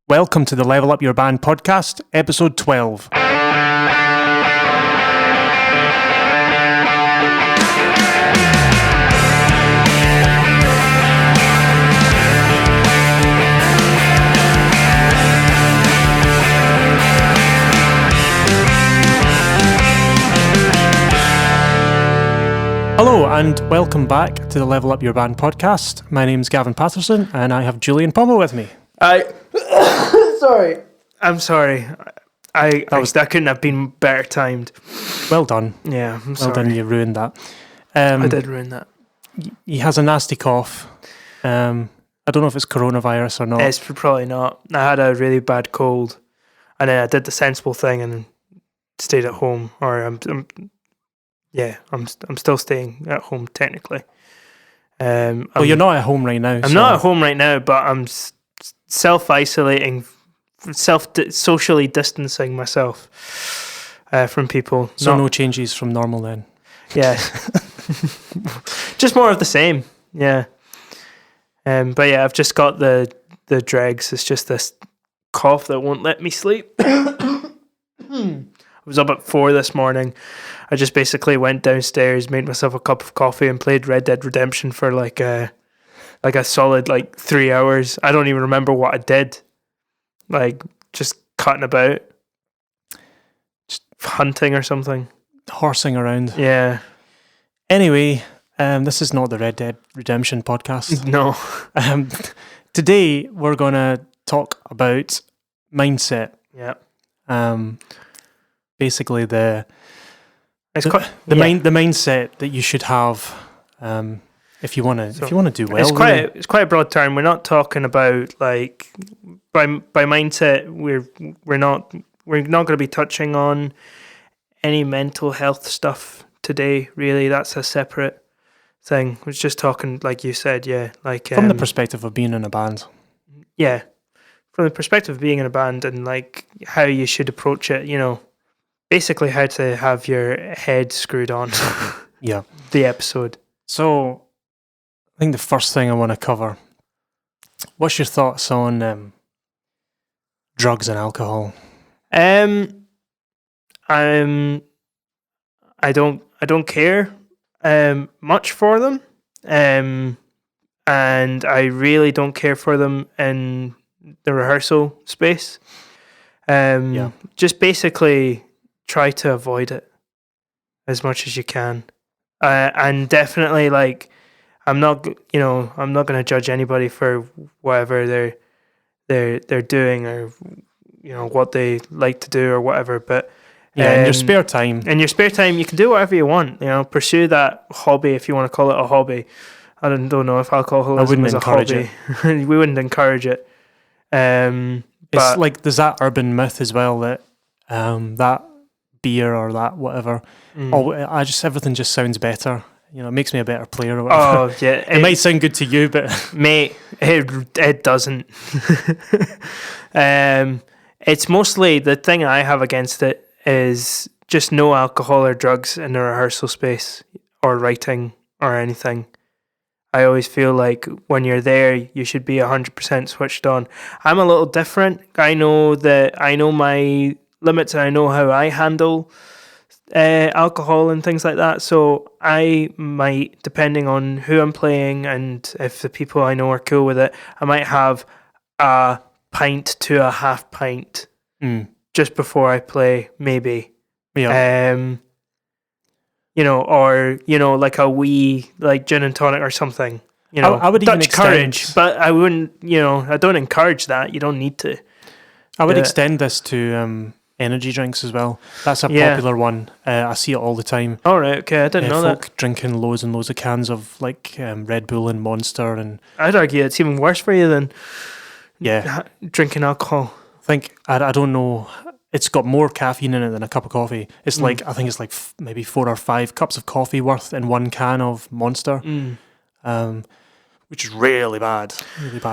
Welcome to the Level Up Your Band podcast, episode 12. Hello and welcome back to the Level Up Your Band podcast. My name's Gavin Patterson and I have Julian Pommel with me. Sorry. I'm sorry. That couldn't have been better timed. Well done. Yeah, I'm Well sorry. done, you ruined that. I did ruin that. He has a nasty cough. I don't know if it's coronavirus or not. It's probably not. I had a really bad cold, and then I did the sensible thing and stayed at home. Or I'm still staying at home technically. Well, you're not at home right now. I'm not at home right now, but I'm self-isolating, socially distancing myself from people. So no changes from normal then? Yeah. Just more of the same. Yeah. But yeah, I've just got the dregs. It's just this cough that won't let me sleep. I was up at 4 this morning. I just basically went downstairs, made myself a cup of coffee and played Red Dead Redemption for like a solid 3 hours. I don't even remember what I did. Just cutting about. Just hunting or something. Horsing around. Yeah. Anyway, this is not the Red Dead Redemption podcast. No. Today we're going to talk about mindset. Yeah. Basically the mindset that you should have if you want to do well. It's quite a broad term. We're not talking about by mindset. We're not going to be touching on any mental health stuff today. Really, that's a separate thing. We're just talking, like you said, from the perspective of being in a band. Yeah, from the perspective of being in a band and how you should approach it. Basically how to have your head screwed on. Yeah. The episode. So, I think the first thing I want to cover, what's your thoughts on drugs and alcohol? I don't care much for them. And I really don't care for them in the rehearsal space. Just basically try to avoid it as much as you can, and definitely I'm not going to judge anybody for whatever they're doing or what they like to do or whatever. But in your spare time, you can do whatever you want. Pursue that hobby if you want to call it a hobby. I don't know if alcoholism is a hobby. We wouldn't encourage it. It's like there's that urban myth as well that that beer or that whatever, everything just sounds better. It makes me a better player or whatever. Oh yeah, it might sound good to you, but mate, it doesn't. It's mostly the thing I have against it is just no alcohol or drugs in the rehearsal space or writing or anything. I always feel like when you're there, you should be 100% switched on. I'm a little different. I know my limits and I know how I handle alcohol and things like that. So I might, depending on who I'm playing and if the people I know are cool with it, I might have a pint to a half pint just before I play, maybe. Yeah. Or like a wee gin and tonic or something. I would Dutch even extend, courage, but I wouldn't. I don't encourage that. You don't need to. I would extend this to energy drinks as well. That's a popular one. I see it all the time. All right, okay, I didn't know folk that. Drinking loads and loads of cans of Red Bull and Monster, and I'd argue it's even worse for you than drinking alcohol. I don't know. It's got more caffeine in it than a cup of coffee. It's I think it's maybe 4 or 5 cups of coffee worth in one can of Monster, which is really bad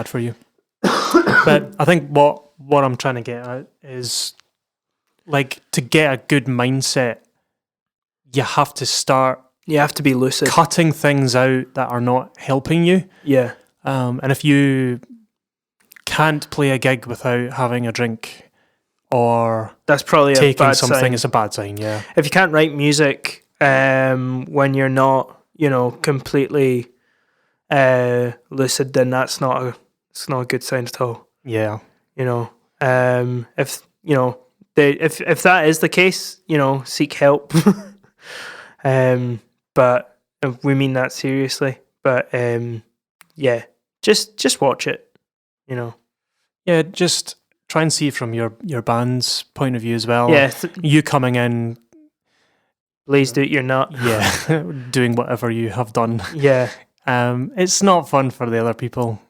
for you. But I think what I'm trying to get at is to get a good mindset, you have to start. You have to be lucid. Cutting things out that are not helping you. Yeah. And if you can't play a gig without having a drink or That's probably a taking bad something sign. is a bad sign. Yeah. If you can't write music when you're not, completely lucid, then it's not a good sign at all. Yeah. If if that is the case, seek help. But we mean that seriously. But yeah, just watch it. Yeah, just try and see from your band's point of view as well. Yeah, You coming in, please do. You're not. yeah, doing whatever you have done. Yeah. It's not fun for the other people.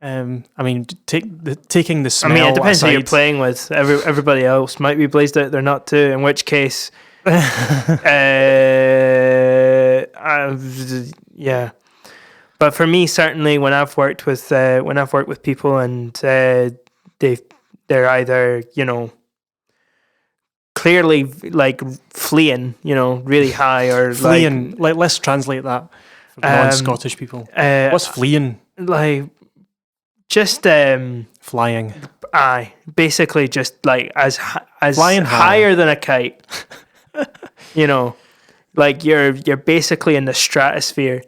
I mean, taking the smell. I mean, it depends who you're aside, playing with. Everybody else might be blazed out. They're not too. In which case, yeah. But for me, certainly, when I've worked with people and they're either clearly like fleeing, really high, or fleeing. Like, let's translate that for non-Scottish people. What's fleeing? Like just Flying. aye, basically just like as Flying higher than a kite. Like you're basically in the stratosphere.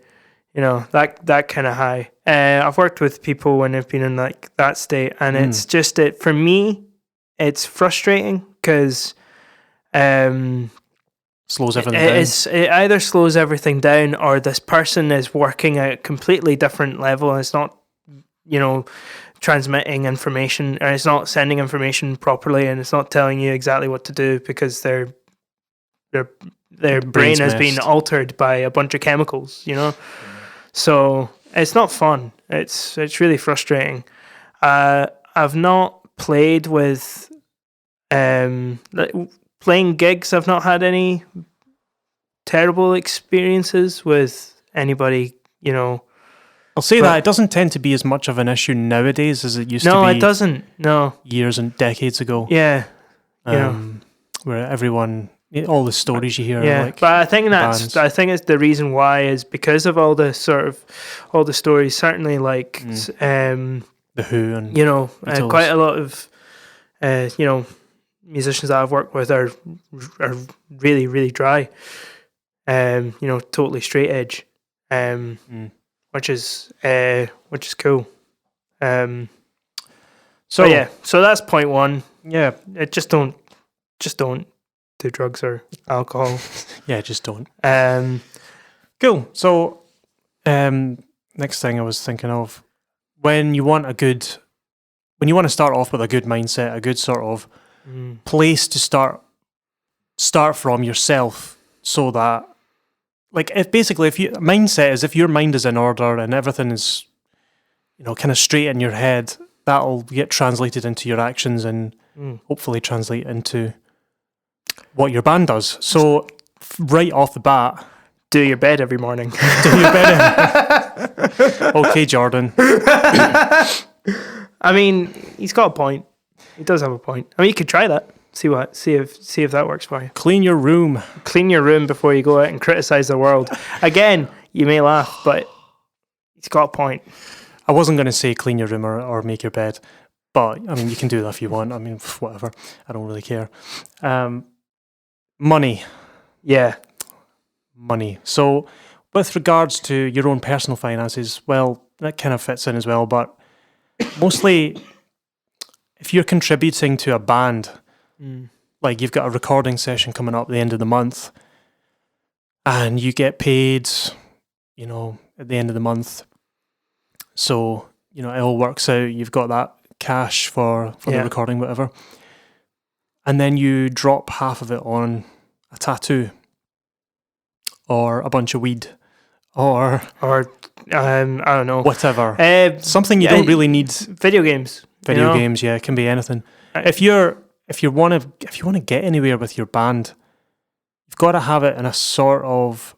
That kind of high. I've worked with people when they've been in like that state, and it's just for me, it's frustrating because slows everything down. It either slows everything down, or this person is working at a completely different level, and it's not transmitting information, or it's not sending information properly, and it's not telling you exactly what to do because their brain has been altered by a bunch of chemicals. So it's not fun. It's really frustrating. I've not played with playing gigs. I've not had any terrible experiences with anybody. I'll say that it doesn't tend to be as much of an issue nowadays as it used to be. No, it doesn't. No, years and decades ago. Yeah, where everyone. All the stories you hear, but I think it's the reason why is because of all the stories. Certainly, like the Who and quite a lot of musicians that I've worked with are really, really dry. Totally straight edge, which is cool. So that's point one. Yeah, just don't do drugs or alcohol. Yeah, just don't. Cool. So, next thing I was thinking of, when you want to start off with a good mindset, a good sort of place to start from yourself, so that, like, if your mind is in order and everything is, kind of straight in your head, that'll get translated into your actions and hopefully translate into what your band does. So right off the bat, do your bed every morning. Do your bed. Okay, Jordan. I mean, he's got a point. He does have a point. I mean, you could try that. See if that works for you. Clean your room. Clean your room before you go out and criticize the world. Again, you may laugh, but he's got a point. I wasn't going to say clean your room or make your bed, but I mean, you can do that if you want. I mean, whatever. I don't really care. Money. Yeah. Money. So with regards to your own personal finances, well, that kind of fits in as well, but mostly if you're contributing to a band, like you've got a recording session coming up at the end of the month and you get paid, at the end of the month. So, it all works out. You've got that cash for the recording, whatever. And then you drop half of it on a tattoo or a bunch of weed or I don't know, whatever. Something you don't really need. Video games. Games, yeah, it can be anything. If you want to get anywhere with your band, you've got to have it in a sort of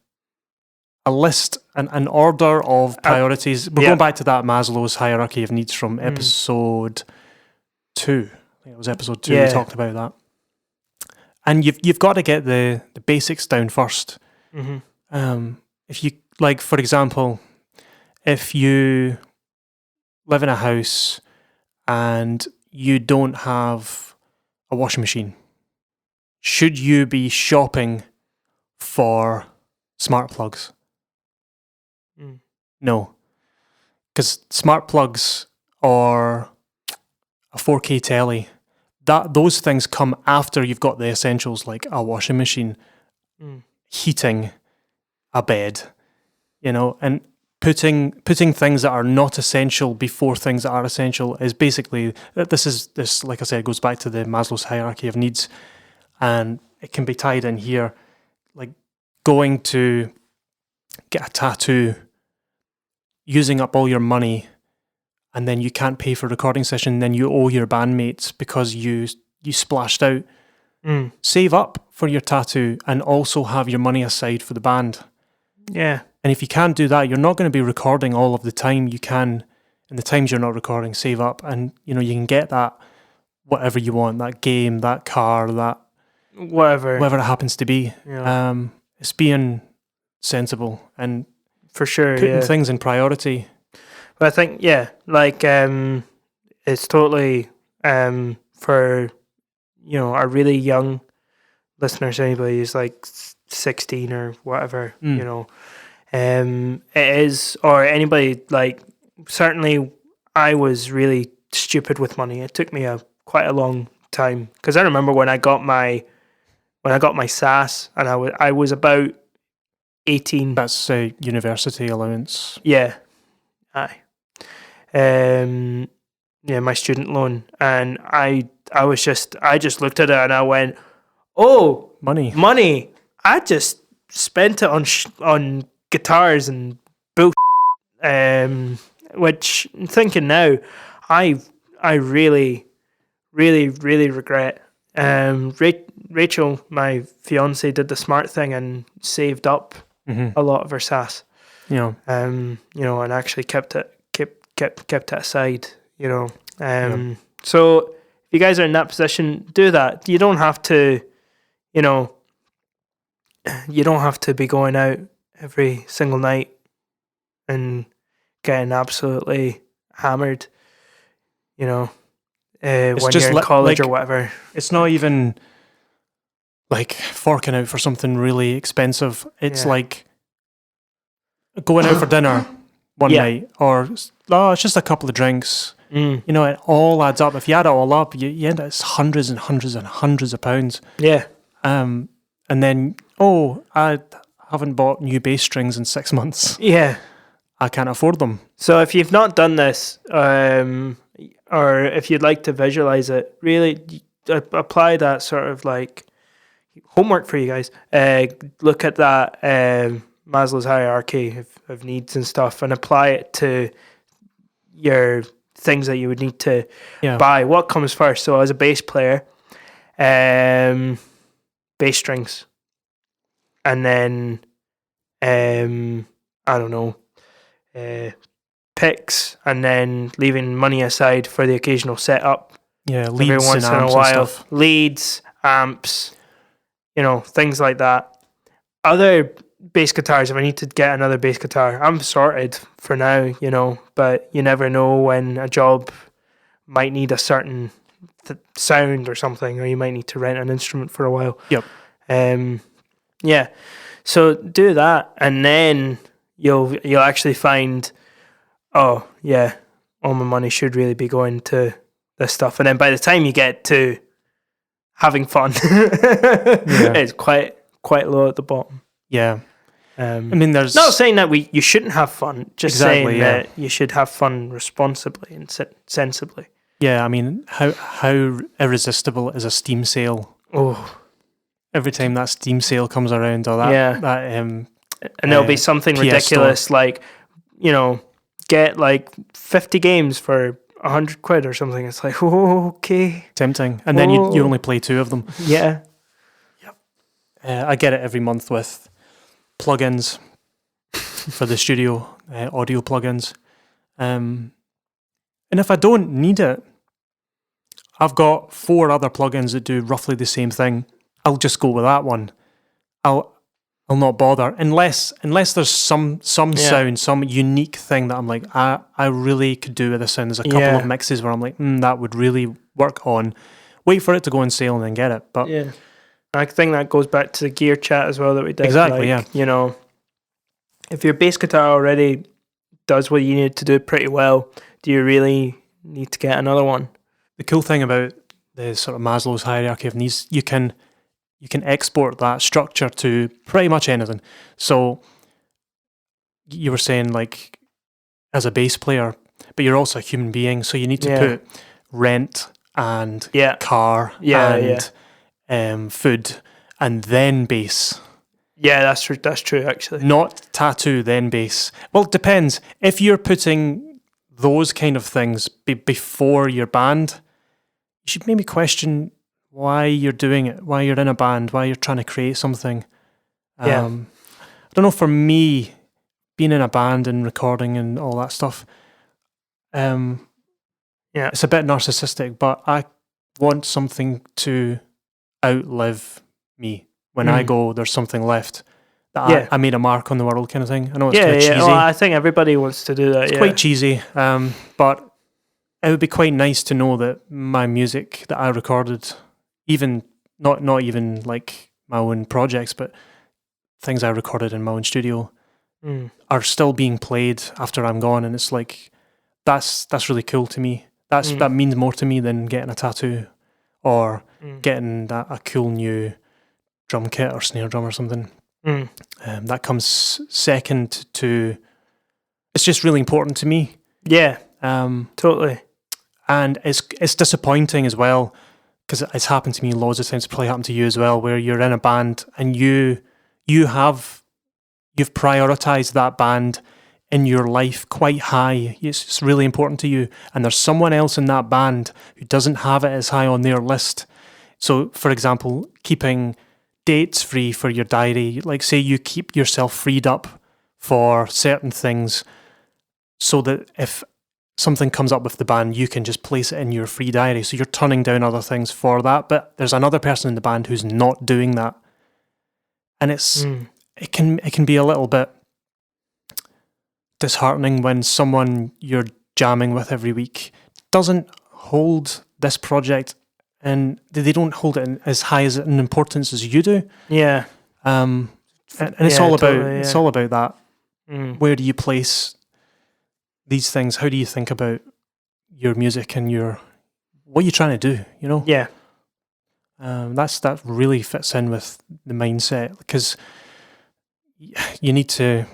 a list, an order of priorities. We're going back to that Maslow's hierarchy of needs from episode 2. I think it was episode 2. We talked about that. And you've got to get the basics down first. If you, like, for example, if you live in a house and you don't have a washing machine, should you be shopping for smart plugs? No. Because smart plugs or a 4K telly, those things come after you've got the essentials like a washing machine, heating, a bed, and putting things that are not essential before things that are essential is basically, this like I said, goes back to the Maslow's hierarchy of needs, and it can be tied in here, like going to get a tattoo, using up all your money, and then you can't pay for a recording session, then you owe your bandmates because you splashed out. Save up for your tattoo and also have your money aside for the band. Yeah. And if you can't do that, you're not going to be recording all of the time. You can, in the times you're not recording, save up, and you can get that whatever you want, that game, that car, that whatever it happens to be. Yeah. It's being sensible and for sure putting things in priority. But I think it's totally for our really young listeners, anybody who's like 16 or whatever, it is, or anybody, like, certainly I was really stupid with money. It took me quite a long time, because I remember when I got my SAS, and I was about 18. That's a university allowance. Yeah. Aye. My student loan, and I just looked at it and I went, oh, money. I just spent it on guitars and bullshit. Which, thinking now, I really, really, really regret. Rachel, my fiance, did the smart thing and saved up a lot of her SAS. And actually kept it aside. So if you guys are in that position, do that. You don't have to, be going out every single night and getting absolutely hammered, when you're in college or whatever. It's not even like forking out for something really expensive. It's like going out for dinner one night, or it's just a couple of drinks. It all adds up. If you add it all up, you end up, it's hundreds and hundreds and hundreds of pounds. Yeah. And then, I haven't bought new bass strings in 6 months. Yeah. I can't afford them. So if you've not done this, or if you'd like to visualize it, really apply that sort of like homework for you guys. Look at that Maslow's hierarchy of needs and stuff, and apply it to your things that you would need to buy. What comes first? So as a bass player, bass strings, and then I don't know, picks, and then leaving money aside for the occasional setup. Yeah, leads every once and in a amps while. and stuff. Leads, amps, things like that. Other bass guitars, if I need to get another bass guitar, I'm sorted for now, but you never know when a job might need a certain sound or something, or you might need to rent an instrument for a while. Yep. So do that, and then you'll actually find, all my money should really be going to this stuff. And then by the time you get to having fun, it's quite low at the bottom. Yeah. There's not saying that you shouldn't have fun, just saying that you should have fun responsibly and sensibly. Yeah, how irresistible is a Steam sale? Oh, every time that Steam sale comes around, or and there'll be something PS ridiculous store. Like, get like 50 games for £100 or something. It's like, okay, tempting, and then you only play 2 of them. Yeah. Yep. I get it every month with plugins for the studio, audio plugins, and if I don't need it, I've got 4 other plugins that do roughly the same thing. I'll just go with that one. I'll I'll not bother unless there's some Yeah. sound, some unique thing that I'm like, I really could do with this sound. There's a couple Yeah. of mixes where I'm like, that would really work on. Wait for it to go on sale and then get it. But Yeah. I think that goes back to the gear chat as well that we did. Exactly, like, if your bass guitar already does what you need to do pretty well, do you really need to get another one? the cool thing about the sort of Maslow's hierarchy of needs, you can export that structure to pretty much anything. So you were saying like as a bass player, but you're also a human being, so you need to put rent and car and food and then bass. Yeah, that's true. That's true, actually. Not tattoo then bass. Well, it depends. If you're putting those kind of things before your band, you should maybe question why you're doing it, why you're in a band, why you're trying to create something. I don't know, for me, being in a band and recording and all that stuff, it's a bit narcissistic, but I want something to outlive me. When I go, there's something left that I made a mark on the world kind of thing. I know it's quite cheesy. Well, I think everybody wants to do that. It's quite cheesy, but it would be quite nice to know that my music that I recorded, even not even like my own projects, but things I recorded in my own studio, are still being played after I'm gone, and it's like that's really cool to me. That means more to me than getting a tattoo or getting a cool new drum kit or snare drum or something. That comes second to. It's just really important to me. Yeah, totally. And it's disappointing as well, because it's happened to me loads of times. It's probably happened to you as well, where you're in a band and you've prioritized that band in your life quite high. It's really important to you, and there's someone else in that band who doesn't have it as high on their list. So, for example, keeping dates free for your diary, like say you keep yourself freed up for certain things, so that if something comes up with the band, you can just place it in your free diary. So you're turning down other things for that, but there's another person in the band who's not doing that, and it can be a little bit disheartening when someone you're jamming with every week doesn't hold this project, and they don't hold it as high as an importance as you do. Yeah. And it's all about it's all about that. Where do you place these things? How do you think about your music and what you're trying to do? Yeah. That really fits in with the mindset, because you need to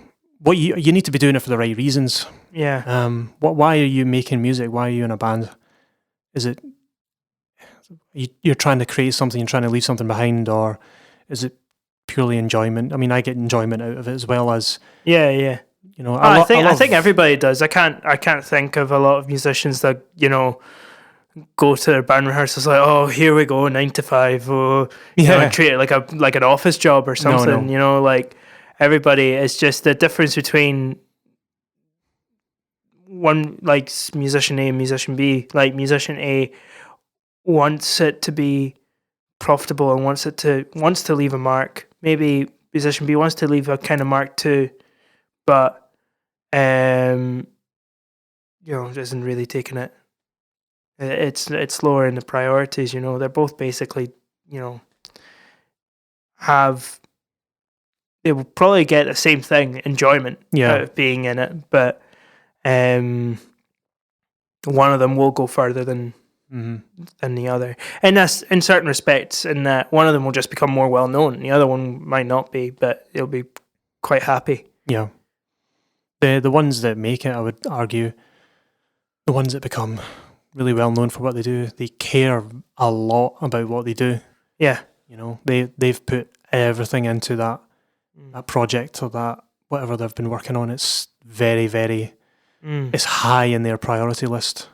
you need to be doing it for the right reasons. Yeah. Why are you making music? Why are you in a band? Is it you're trying to create something, you're trying to leave something behind, or is it purely enjoyment? I mean, I get enjoyment out of it as well as I think everybody does. I can't think of a lot of musicians that go to their band rehearsals like, oh, here we go, 9 to 5, and treat it like an office job or something. No. Like everybody. It's just the difference between one, like musician A and musician B. Like musician A wants it to be profitable and wants to leave a mark. Maybe musician B wants to leave a kind of mark too, but isn't really taking it. It's lower in the priorities. They're both basically they will probably get the same thing, enjoyment out of being in it, but one of them will go further than the other, and that's in certain respects, in that one of them will just become more well known, the other one might not be, but it'll be quite happy. Yeah. The ones that make it, I would argue, the ones that become really well known for what they do, they care a lot about what they do. Yeah. They've put everything into that project or that whatever they've been working on. It's very, very it's high in their priority list.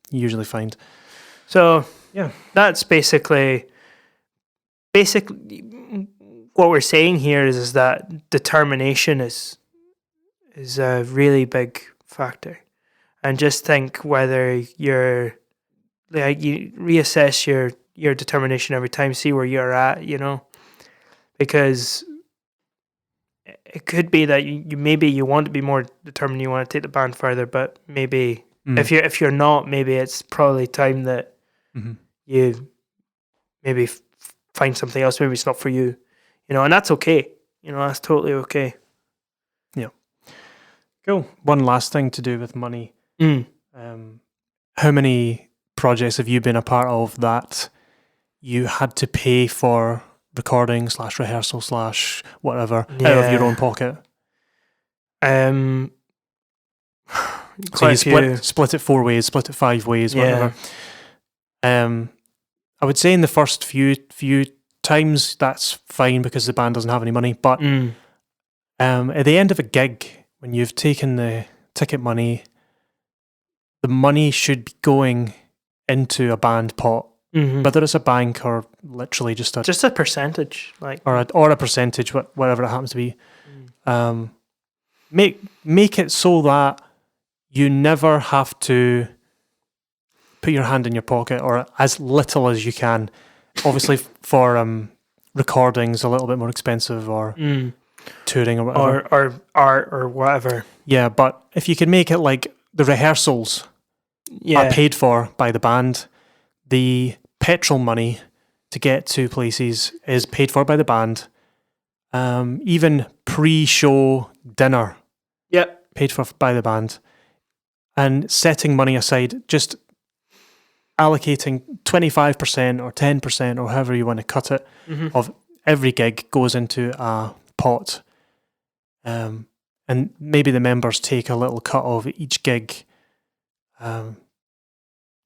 You usually find. So yeah, that's basically what we're saying here is that determination is a really big factor, and just think whether you reassess your determination every time, see where you're at, because it could be that you maybe you want to be more determined, you want to take the band further, but maybe if you're not, maybe it's probably time that you maybe find something else. Maybe it's not for you, and that's okay. That's totally okay. Yeah. Cool. One last thing to do with money. How many projects have you been a part of that you had to pay for recording / rehearsal / whatever out of your own pocket? So you split it 4 ways, split it 5 ways, whatever. I would say in the first few times that's fine because the band doesn't have any money. But at the end of a gig, when you've taken the ticket money, the money should be going into a band pot, whether it's a bank or literally just a percentage, like or a percentage, whatever it happens to be. Make it so that you never have to put your hand in your pocket, or as little as you can. Obviously, for recordings, a little bit more expensive, or touring or whatever, or art or whatever. Yeah, but if you can make it like the rehearsals are paid for by the band, the petrol money to get to places is paid for by the band. Even pre-show dinner, paid for by the band. And setting money aside, just allocating 25% or 10% or however you want to cut it of every gig goes into a pot. And maybe the members take a little cut of each gig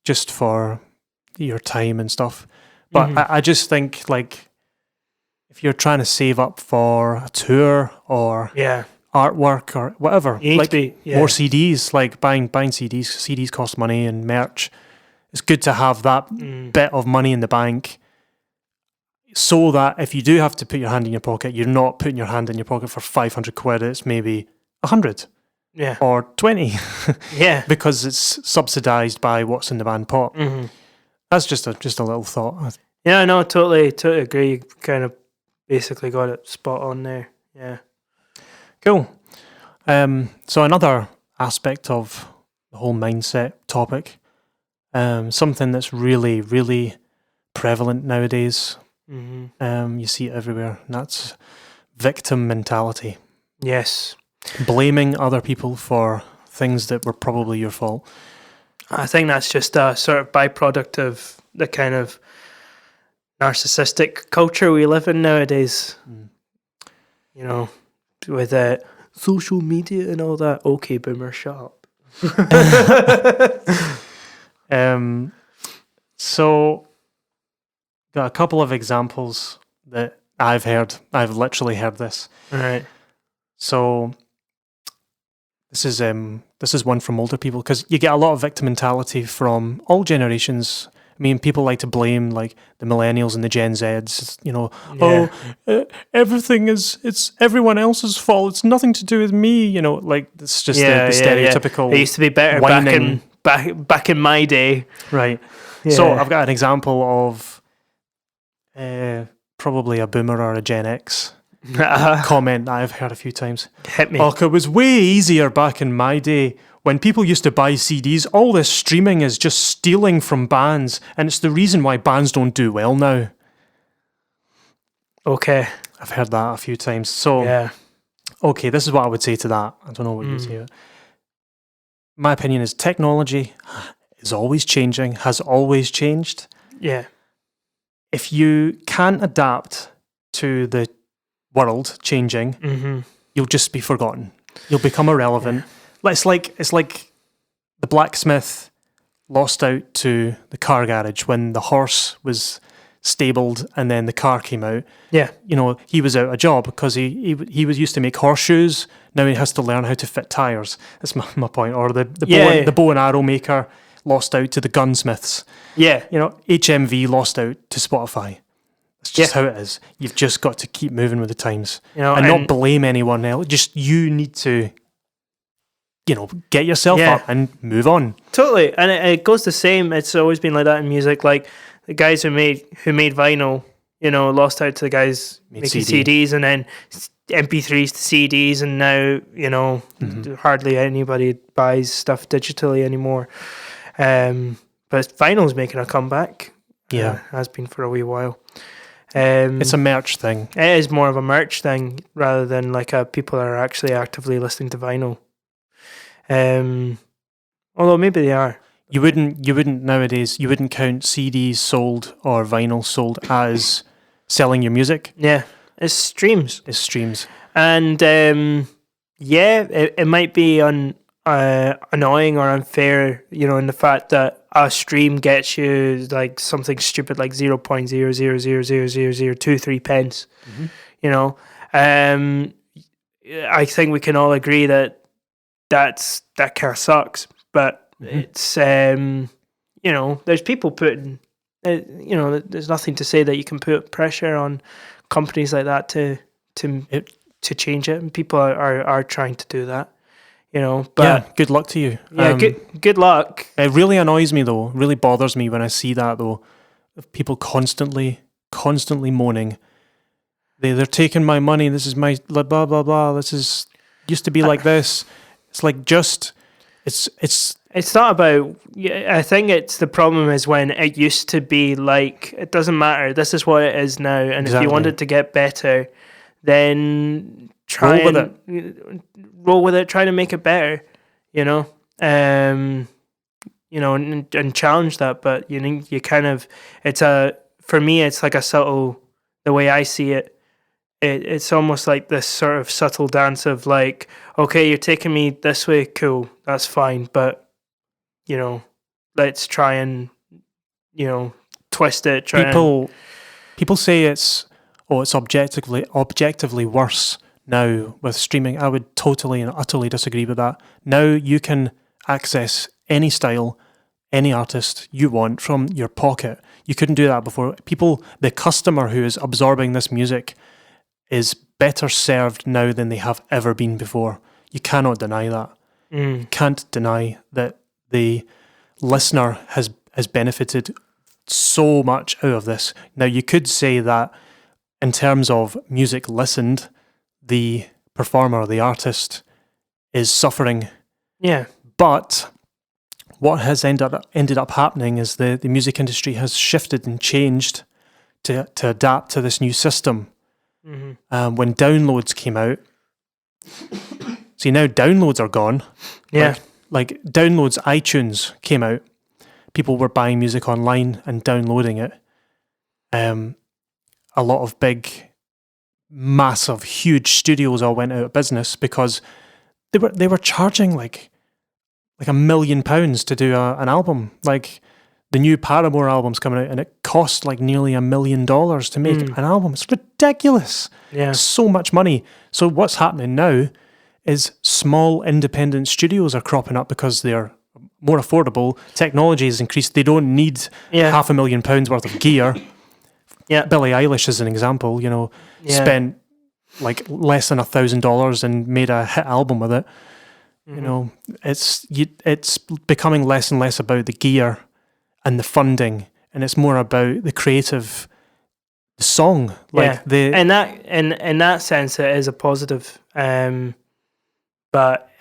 just for your time and stuff. But I just think, like, if you're trying to save up for a tour or artwork or whatever, like more CDs, like buying CDs. CDs cost money, and merch. It's good to have that bit of money in the bank, so that if you do have to put your hand in your pocket, you're not putting your hand in your pocket for 500 quid. It's maybe 100, or 20, because it's subsidised by what's in the band pot. That's just a little thought. Yeah, no, totally agree. You kind of basically got it spot on there. Yeah. Cool. So another aspect of the whole mindset topic, something that's really, really prevalent nowadays. You see it everywhere, and that's victim mentality. Yes. Blaming other people for things that were probably your fault. I think that's just a sort of byproduct of the kind of narcissistic culture we live in nowadays. With social media and all that. Okay, boomer, shut up. So, got a couple of examples that I've heard. I've literally heard this. All right. So, this is one from older people, because you get a lot of victim mentality from all generations. I mean, people like to blame like the millennials and the Gen Zs. Everything it's everyone else's fault. It's nothing to do with me. Like it's just the stereotypical. It used to be better back in my day, right? Yeah. So I've got an example of probably a boomer or a Gen X comment that I've heard a few times. Hit me. It was way easier back in my day. When people used to buy CDs, all this streaming is just stealing from bands, and it's the reason why bands don't do well now. Okay. I've heard that a few times. So, okay, this is what I would say to that. I don't know what you'd say. My opinion is technology is always changing, has always changed. Yeah. If you can't adapt to the world changing, you'll just be forgotten. You'll become irrelevant. Yeah. It's like the blacksmith lost out to the car garage when the horse was stabled and then the car came out. Yeah. He was out of a job because he was used to make horseshoes. Now he has to learn how to fit tires. That's my point. Or the bow and arrow maker lost out to the gunsmiths. Yeah. HMV lost out to Spotify. It's just how it is. You've just got to keep moving with the times. And not blame anyone else. Just you need to get yourself up and move on. Totally. And it goes the same. It's always been like that in music. Like the guys who made vinyl, lost out to the guys Made making CD. CDs and then MP3s to CDs, and now hardly anybody buys stuff digitally anymore. But vinyl's making a comeback. Yeah. Has been for a wee while. It's a merch thing. It is more of a merch thing rather than like people are actually actively listening to vinyl. Although maybe they are. You wouldn't nowadays. You wouldn't count CDs sold or vinyl sold as selling your music. Yeah, it's streams. It's streams. And it might be annoying or unfair, in the fact that a stream gets you like something stupid like 0.000000023 pence. Mm-hmm. I think we can all agree that kind of sucks. But it's there's people putting there's nothing to say that you can put pressure on companies like that to change it, and people are trying to do that. But yeah, good luck to you. Yeah, good luck. It really annoys me though. Really bothers me when I see that though. Of people constantly moaning. They're taking my money. This is my blah blah blah. This is used to be like this. It's like it's not about. I think it's the problem is when it used to be like it doesn't matter. This is what it is now, and if you want it to get better, then roll with it. Try to make it better. And challenge that. But you kind of for me it's like a subtle. The way I see it. It's almost like this sort of subtle dance of like, okay, you're taking me this way, cool, that's fine, but let's try and twist it. People say it's objectively worse now with streaming. I would totally and utterly disagree with that. Now you can access any style, any artist you want from your pocket. You couldn't do that before. The customer who is absorbing this music is better served now than they have ever been before. You cannot deny that. You can't deny that the listener has benefited so much out of this. Now, you could say that in terms of music listened, the performer, the artist, is suffering. Yeah. But what has ended up happening is the music industry has shifted and changed to adapt to this new system. Mm-hmm. When downloads came out, see now downloads are gone. Yeah, like downloads, iTunes came out. People were buying music online and downloading it. A lot of big, massive, huge studios all went out of business because they were charging like £1 million to do an album. Like the new Paramore album's coming out, and it cost like nearly $1 million to make an album. It's ridiculous. Yeah, so much money. So what's happening now is small independent studios are cropping up because they're more affordable. Technology has increased. They don't need £500,000 worth of gear. Yeah, Billie Eilish is an example. Spent like less than $1,000 and made a hit album with it. It's becoming less and less about the gear and the funding, and it's more about the creative song. Like in that sense, it is a positive. But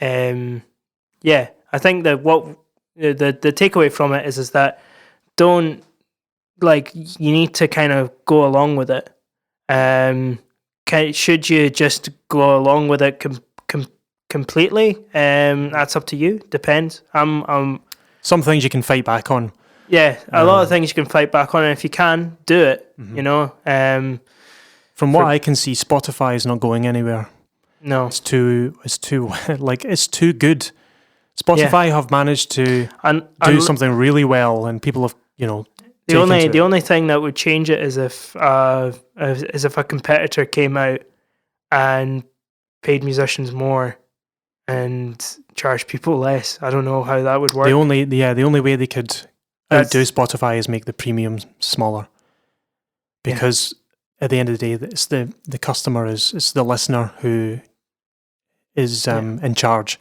I think that what the takeaway from it is that don't you need to kind of go along with it. Should you just go along with it completely? That's up to you. Depends. Some things you can fight back on. Yeah, a lot of things you can fight back on, and if you can, do it. Mm-hmm. From what I can see, Spotify is not going anywhere. No, it's too it's too good. Spotify have managed to do something really well, and people have the only thing that would change it is if a competitor came out and paid musicians more and charged people less. I don't know how that would work. The only way they could outdo Spotify is make the premium smaller, because at the end of the day, it's the customer, it's the listener who is in charge.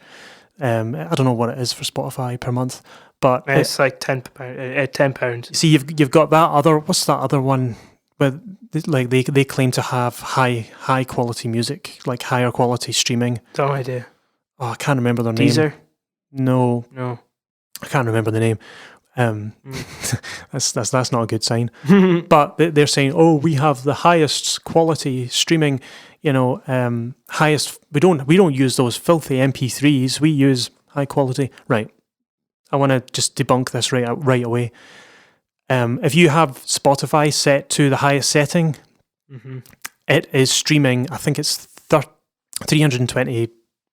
I don't know what it is for Spotify per month, but it's like £10. See, you've got that other. What's that other one with they claim to have high quality music, like higher quality streaming. No idea. Oh, I can't remember their name. Deezer? No, No. I can't remember the name. That's not a good sign. But they're saying, oh, we have the highest quality streaming. Highest. We don't use those filthy MP3s. We use high quality. Right. I want to just debunk this right away. If you have Spotify set to the highest setting, it is streaming. I think it's 320,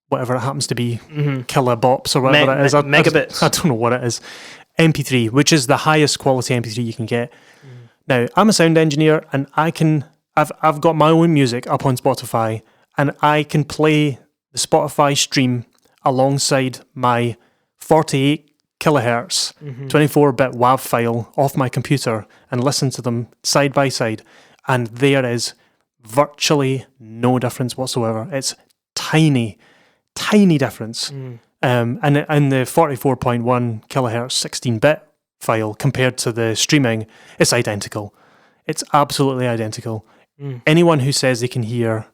whatever it happens to be, kilobops or whatever it is. Megabits. I don't know what it is. MP3, which is the highest quality MP3 you can get. Now, I'm a sound engineer, and I've got my own music up on Spotify, and I can play the Spotify stream alongside my 48 kilohertz 24-bit WAV file off my computer and listen to them side by side, and there is virtually no difference whatsoever. It's tiny difference. And in the 44.1 kilohertz 16-bit file compared to the streaming, it's identical. It's absolutely identical. Anyone who says they can hear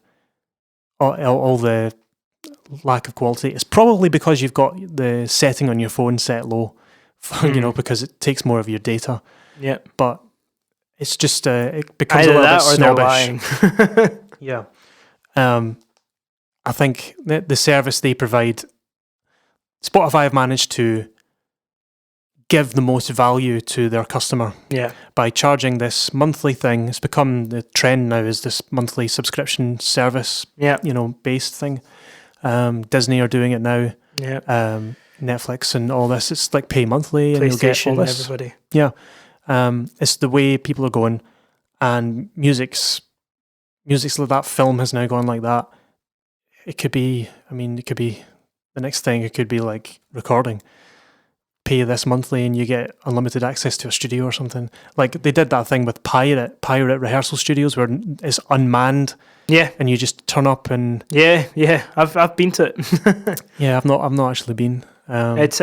all the lack of quality, it's probably because you've got the setting on your phone set low, because it takes more of your data. Yeah. But it's just it becomes either a little that bit or snobbish. they're lying. Yeah. I think the service they provide, Spotify have managed to give the most value to their customer by charging this monthly thing. It's become the trend now, is this monthly subscription service, based thing. Disney are doing it now. Yeah. Netflix and all this. It's like pay monthly and you'll get all this. Everybody. Yeah. It's the way people are going, and music's like that. Film has now gone like that. It could be the next thing. It could be like recording. Pay this monthly and you get unlimited access to a studio or something. Like they did that thing with pirate rehearsal studios where it's unmanned. Yeah. And you just turn up and I've been to it. Yeah, I've not actually been. It's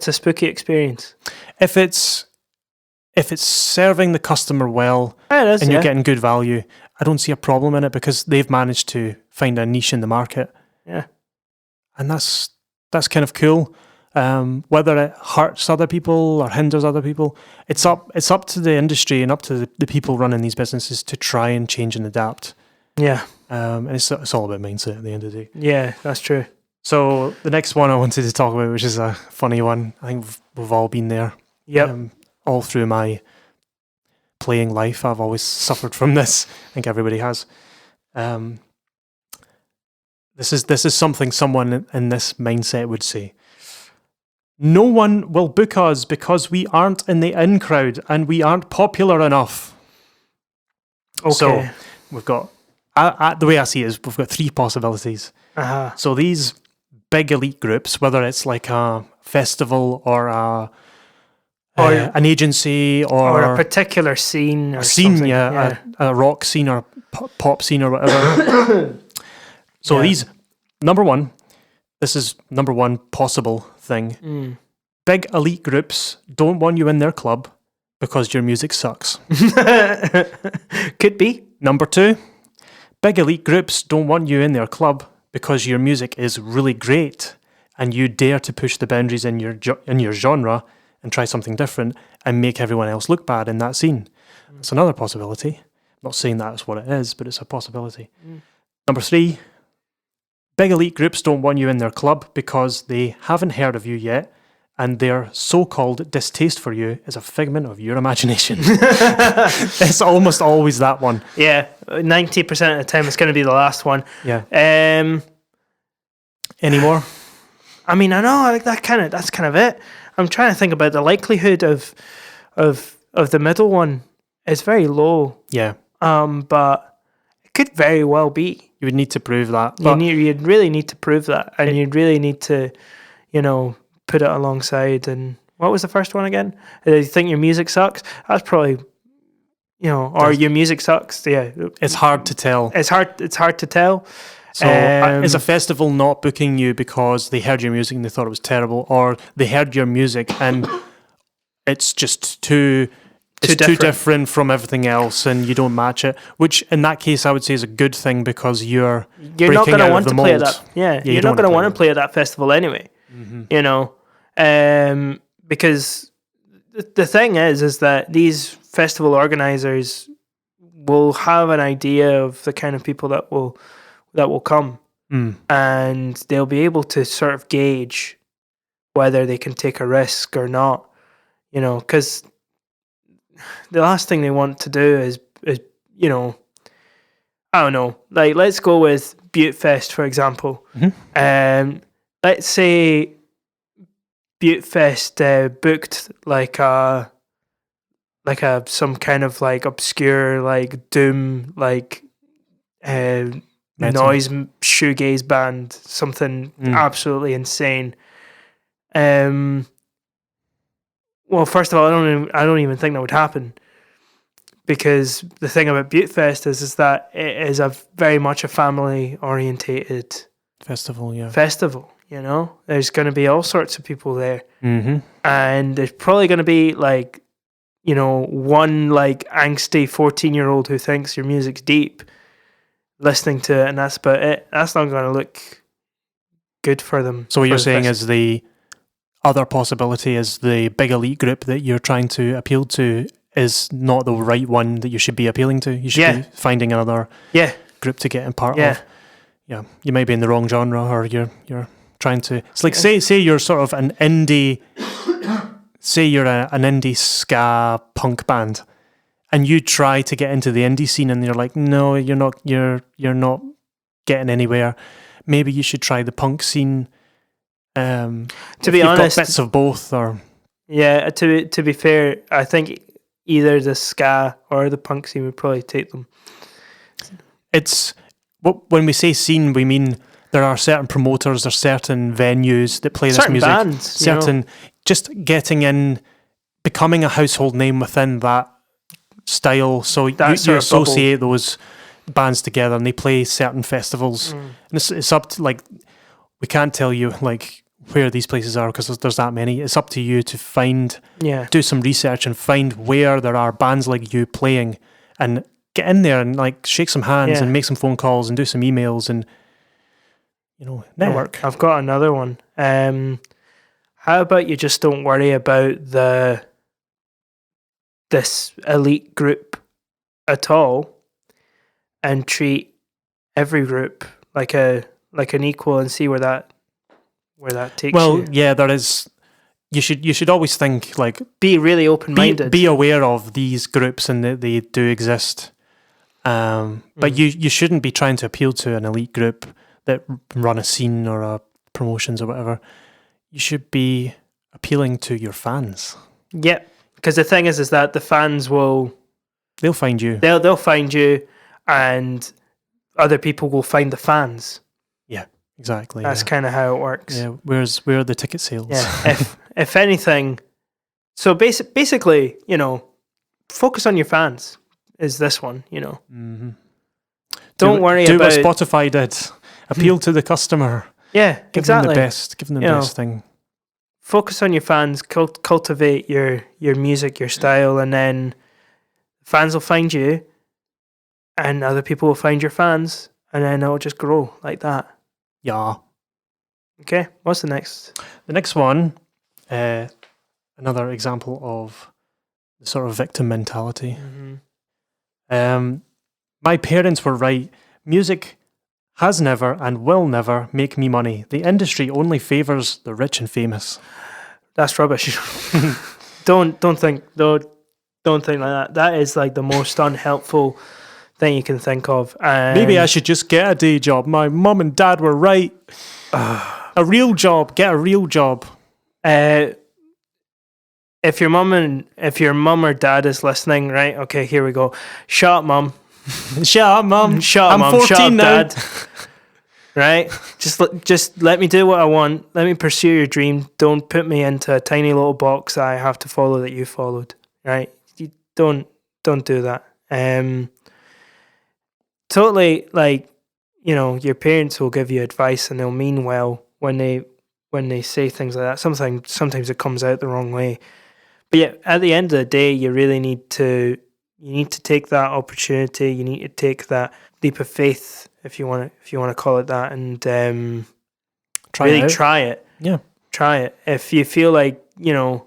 a spooky experience. If it's serving the customer well, it is, and you're getting good value, I don't see a problem in it because they've managed to find a niche in the market. Yeah. And that's kind of cool. Whether it hurts other people or hinders other people, it's up to the industry and up to the people running these businesses to try and change and adapt. Yeah. And it's all about mindset at the end of the day. Yeah, that's true. So the next one I wanted to talk about, which is a funny one, I think we've all been there. Yep. All through my playing life, I've always suffered from this. I think everybody has. This is something someone in this mindset would say. No one will book us because we aren't in the in crowd and we aren't popular enough. Okay. So we've got, the way I see it is we've got three possibilities. So these big elite groups, whether it's like a festival or an agency or a particular scene or a scene, something. A rock scene or pop scene or whatever. So these, this is number one possible thing. Big elite groups don't want you in their club because your music sucks. Could be. Number two, big elite groups don't want you in their club because your music is really great and you dare to push the boundaries in your genre and try something different and make everyone else look bad in that scene. That's another possibility. I'm not saying that's what it is, but it's a possibility. Number three, big elite groups don't want you in their club because they haven't heard of you yet and their so-called distaste for you is a figment of your imagination. It's almost always that one. Yeah, 90% of the time it's going to be the last one. Yeah. Any more? I mean, I know that's kind of it. I'm trying to think about the likelihood of the middle one. It's very low. Yeah. But it could very well be. You would need to prove that. You'd really need to prove that, and you'd really need to, put it alongside. And what was the first one again? You think your music sucks? That's probably, or your music sucks. Yeah, it's hard to tell. It's hard to tell. So is a festival not booking you because they heard your music and they thought it was terrible, or they heard your music and it's just too it's too different from everything else, and you don't match it. Which, in that case, I would say is a good thing because you're not going to want to play at mold. that. Yeah, you're not going to want to play at that festival anyway. You know, because the thing is that these festival organizers will have an idea of the kind of people that will come, and they'll be able to sort of gauge whether they can take a risk or not. You know, because the last thing they want to do is you know, I don't know. Like, let's go with Butte Fest, for example. Let's say Butte Fest booked like a some kind of like obscure like doom like noise shoegaze band, something absolutely insane. Well, first of all, I don't even think that would happen, because the thing about Butte Fest is that it is very much a family orientated festival. Yeah, festival. You know, there's going to be all sorts of people there, and there's probably going to be like, you know, one like angsty 14-year-old who thinks your music's deep, listening to it, and that's about it. That's not going to look good for them. So what you're saying is the other possibility is the big elite group that you're trying to appeal to is not the right one that you should be appealing to. You should be finding another group to get in part of. Yeah, you might be in the wrong genre, or you're trying to. It's like say you're sort of an indie. Say you're an indie ska punk band, and you try to get into the indie scene, and you're like, no, you're not. You're not getting anywhere. Maybe you should try the punk scene. To be honest, got bits of both, or to be fair, I think either the ska or the punk scene would probably take them. It's when we say scene, we mean there are certain promoters, there's certain venues that play this music, bands, just getting in, becoming a household name within that style. So you associate those bands together, and they play certain festivals, and it's up to, like, we can't tell you like where these places are because there's that many. It's up to you to find, do some research and find where there are bands like you playing, and get in there and like shake some hands and make some phone calls and do some emails and, you know, network. I've got another one. How about you just don't worry about this elite group at all, and treat every group like an equal, and see where that takes you. Well, yeah, there is. You should always think, like, be really open-minded. Be aware of these groups and that they do exist. But you shouldn't be trying to appeal to an elite group that run a scene or a promotions or whatever. You should be appealing to your fans. Yep, because the thing is that the fans they'll find you. They'll find you, and other people will find the fans. Yeah, exactly. That's kind of how it works. Yeah, where are the ticket sales? Yeah, if anything, so basically, you know, focus on your fans. Is this one, you know? Mm-hmm. Don't worry about what Spotify did. Appeal to the customer. Yeah, exactly. Give them the best thing. Focus on your fans. Cultivate your music, your style, and then fans will find you, and other people will find your fans, and then it'll just grow like that. Yeah. Okay. What's the next? The next one, another example of the sort of victim mentality. My parents were right. Music has never and will never make me money. The industry only favors the rich and famous. That's rubbish. Don't think like that. That is like the most unhelpful thing you can think of. Maybe I should just get a day job. My mum and dad were right. A real job. Get a real job. If your mum or dad is listening, right? Okay, here we go. Shut up, mum. Shut up, mum. Shut up, I'm mum. 14 Shut up, now. dad. Right? Just let me do what I want. Let me pursue your dream. Don't put me into a tiny little box that I have to follow that you followed. Right? You don't do that. Totally, like, you know, your parents will give you advice and they'll mean well when they say things like that. Sometimes it comes out the wrong way. But yeah, at the end of the day, you really need to take that opportunity. You need to take that leap of faith, if you want to call it that, and really try it. Yeah, try it. If you feel like you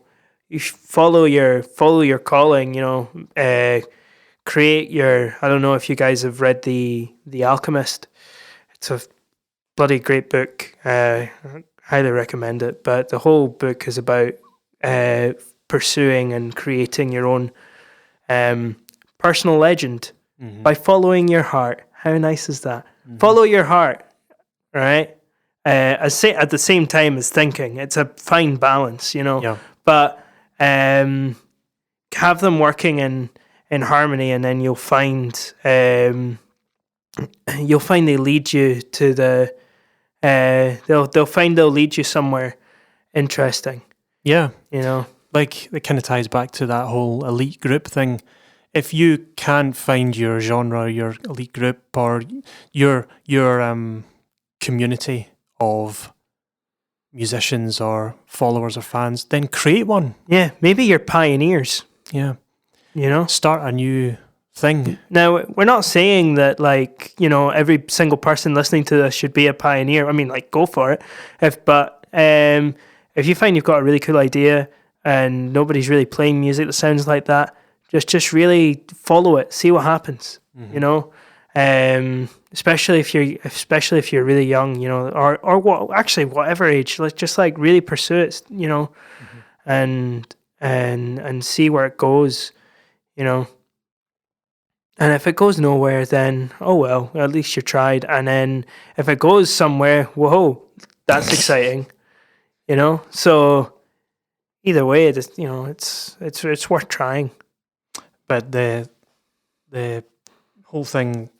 follow your calling. Create your. I don't know if you guys have read the Alchemist. It's a bloody great book. Highly recommend it. But the whole book is about pursuing and creating your own personal legend by following your heart. How nice is that? Follow your heart, right? At the same time as thinking. It's a fine balance, Yeah. But have them working in harmony, and then you'll find they lead you to the they'll lead you somewhere interesting. Yeah. Like it kind of ties back to that whole elite group thing. If you can't find your genre, your elite group, or your community of musicians or followers or fans, then create one. Yeah, maybe you're pioneers. Yeah. Start a new thing. Now, we're not saying that every single person listening to this should be a pioneer. I mean, go for it. If you find you've got a really cool idea and nobody's really playing music that sounds like that, just really follow it, see what happens. Especially if you're really young, or whatever age, just really pursue it, and see where it goes, And if it goes nowhere, then oh well, at least you tried. And then if it goes somewhere, whoa, that's exciting, So either way, it's worth trying. But the whole thing,